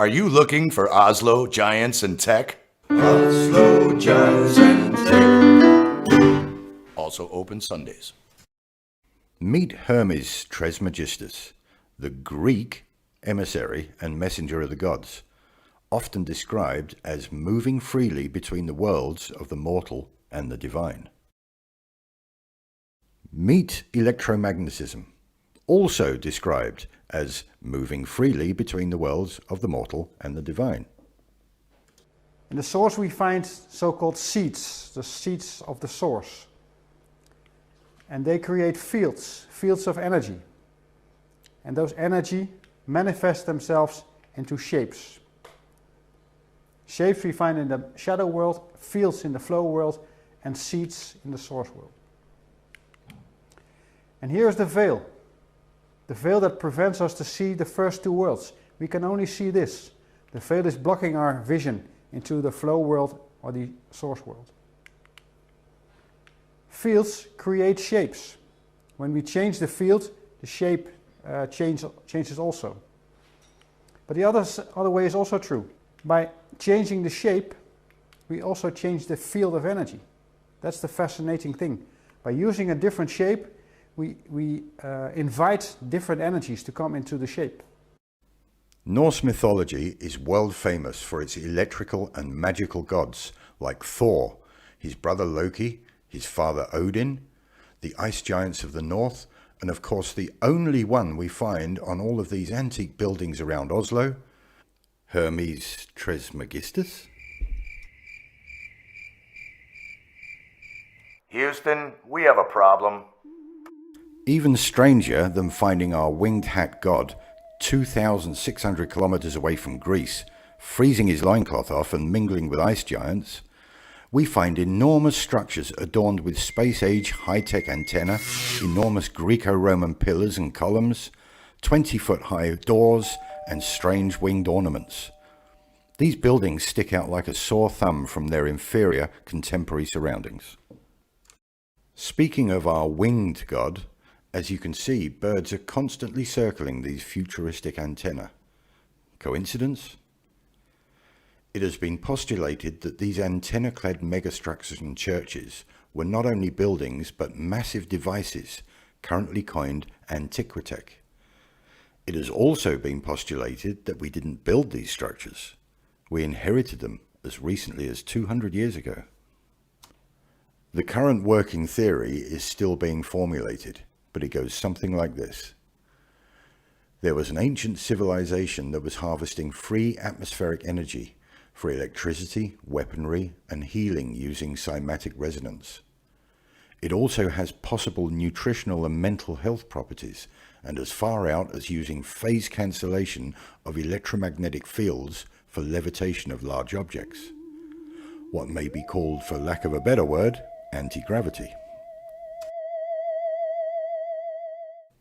Are you looking for Oslo giants and tech? Oslo giants and tech. Also open Sundays. Meet Hermes Trismegistus, the Greek emissary and messenger of the gods, often described as moving freely between the worlds of the mortal and the divine. Meet electromagnetism, also described as moving freely between the worlds of the mortal and the divine. In the source we find so-called seeds, the seeds of the source. And they create fields of energy. And those energy manifest themselves into shapes. Shapes we find in the shadow world, fields in the flow world, and seeds in the source world. And here's the veil that prevents us to see the first two worlds. We can only see this. The veil is blocking our vision into the flow world or the source world. Fields create shapes. When we change the field, the shape changes also. But the other way is also true. By changing the shape, we also change the field of energy. That's the fascinating thing. By using a different shape, we invite different energies to come into the shape. Norse mythology is world famous for its electrical and magical gods like Thor, his brother Loki, his father Odin, the ice giants of the north, and of course the only one we find on all of these antique buildings around Oslo, Hermes Trismegistus. Houston, we have a problem. Even stranger than finding our winged hat god 2,600 kilometers away from Greece, freezing his loincloth off and mingling with ice giants, we find enormous structures adorned with space-age high-tech antenna, enormous Greco-Roman pillars and columns, 20-foot-high doors, and strange winged ornaments. These buildings stick out like a sore thumb from their inferior contemporary surroundings. Speaking of our winged god, as you can see, birds are constantly circling these futuristic antennae. Coincidence? It has been postulated that these antenna-clad megastructures and churches were not only buildings but massive devices, currently coined Antiquitech. It has also been postulated that we didn't build these structures. We inherited them as recently as 200 years ago. The current working theory is still being formulated, but it goes something like this. There was an ancient civilization that was harvesting free atmospheric energy for electricity, weaponry, and healing using cymatic resonance. It also has possible nutritional and mental health properties, and as far out as using phase cancellation of electromagnetic fields for levitation of large objects. What may be called, for lack of a better word, anti-gravity.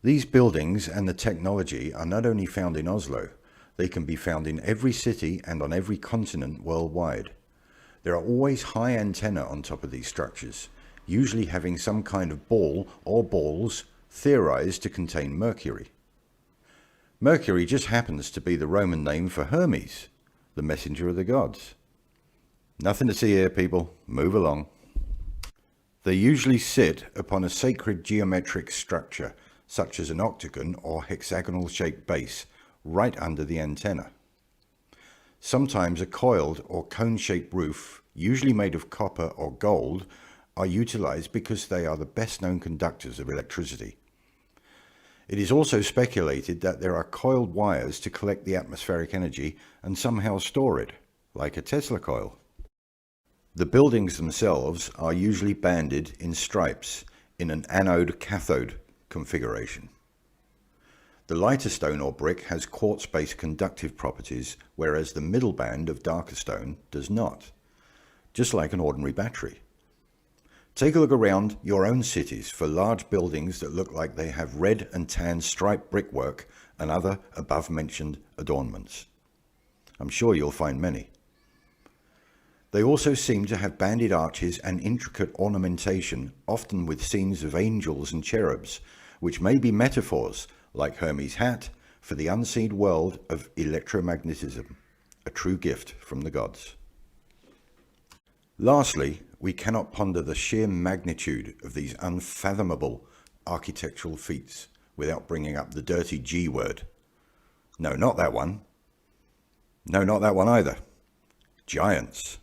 These buildings and the technology are not only found in Oslo, they can be found in every city and on every continent worldwide. There are always high antennae on top of these structures, usually having some kind of ball or balls theorized to contain mercury. Mercury just happens to be the Roman name for Hermes, the messenger of the gods. Nothing to see here, people. Move along. They usually sit upon a sacred geometric structure, such as an octagon or hexagonal shaped base, right under the antenna. Sometimes a coiled or cone-shaped roof, usually made of copper or gold, are utilized because they are the best known conductors of electricity. It is also speculated that there are coiled wires to collect the atmospheric energy and somehow store it, like a Tesla coil. The buildings themselves are usually banded in stripes in an anode-cathode configuration. The lighter stone or brick has quartz-based conductive properties, whereas the middle band of darker stone does not, just like an ordinary battery. Take a look around your own cities for large buildings that look like they have red and tan striped brickwork and other above-mentioned adornments. I'm sure you'll find many. They also seem to have banded arches and intricate ornamentation, often with scenes of angels and cherubs, which may be metaphors, like Hermes' hat, for the unseen world of electromagnetism. a true gift from the gods. Lastly, we cannot ponder the sheer magnitude of these unfathomable architectural feats without bringing up the dirty G word. No, not that one. No, not that one either. Giants.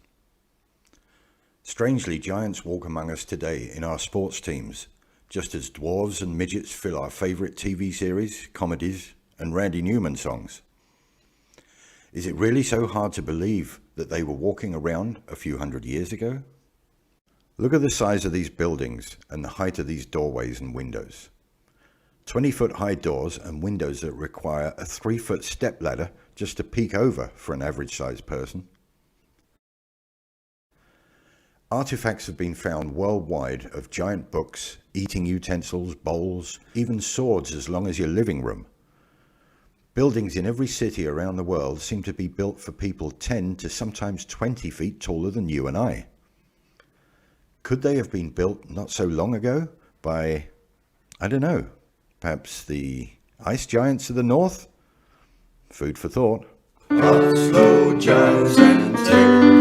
Strangely, giants walk among us today in our sports teams, just as dwarves and midgets fill our favourite TV series, comedies, and Randy Newman songs. Is it really so hard to believe that they were walking around a few hundred years ago? Look at the size of these buildings and the height of these doorways and windows. 20-foot high doors and windows that require a 3-foot step ladder just to peek over for an average-sized person. Artifacts have been found worldwide of giant books, eating utensils, bowls, even swords as long as your living room. Buildings in every city around the world seem to be built for people 10 to sometimes 20 feet taller than you and I. Could they have been built not so long ago by, I don't know, perhaps the ice giants of the north? Food for thought. Oslo Giants and Tech.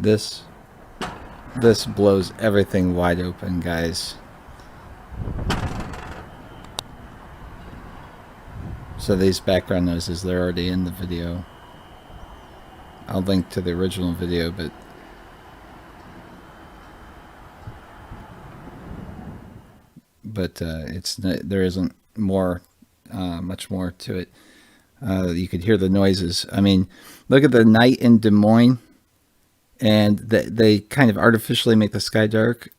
This blows everything wide open, guys. So these background noises, they're already in the video. I'll link to the original video, but it's not, there isn't more much more to it. You could hear the noises. I mean, look at the night in Des Moines. And they kind of artificially make the sky dark.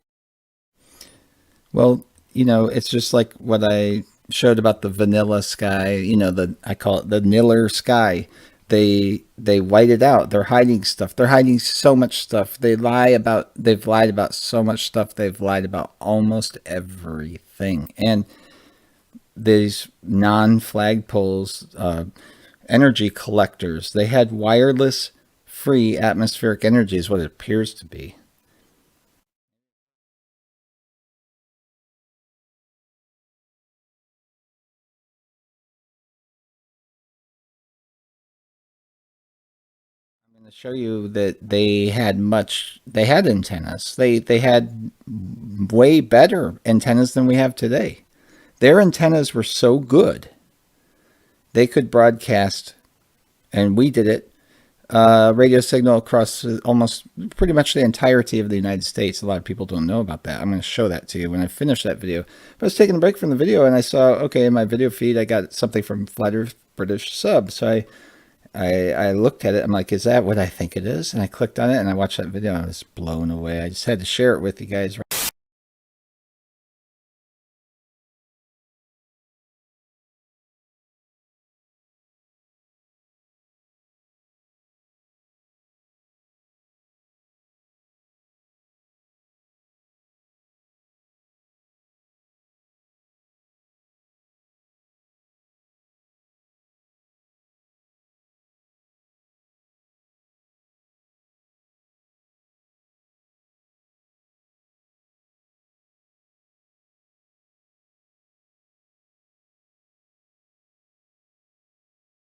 Well, you know, it's just like what I showed about the vanilla sky. You know, I call it the niller sky. They white it out. They're hiding stuff. They're hiding so much stuff. They've lied about so much stuff. They've lied about almost everything. And these non-flagpoles, energy collectors, they had wireless free atmospheric energy is what it appears to be. I'm going to show you that they had antennas. They had way better antennas than we have today. Their antennas were so good, they could broadcast, and we did it, radio signal across almost pretty much the entirety of the United States. A lot of people don't know about that. I'm going to show that to you when I finish that video. But I was taking a break from the video and I saw, okay, in my video feed, I got something from Flat Earth British Sub. So I looked at it. I'm like, is that what I think it is? And I clicked on it and I watched that video. I was blown away. I just had to share it with you guys.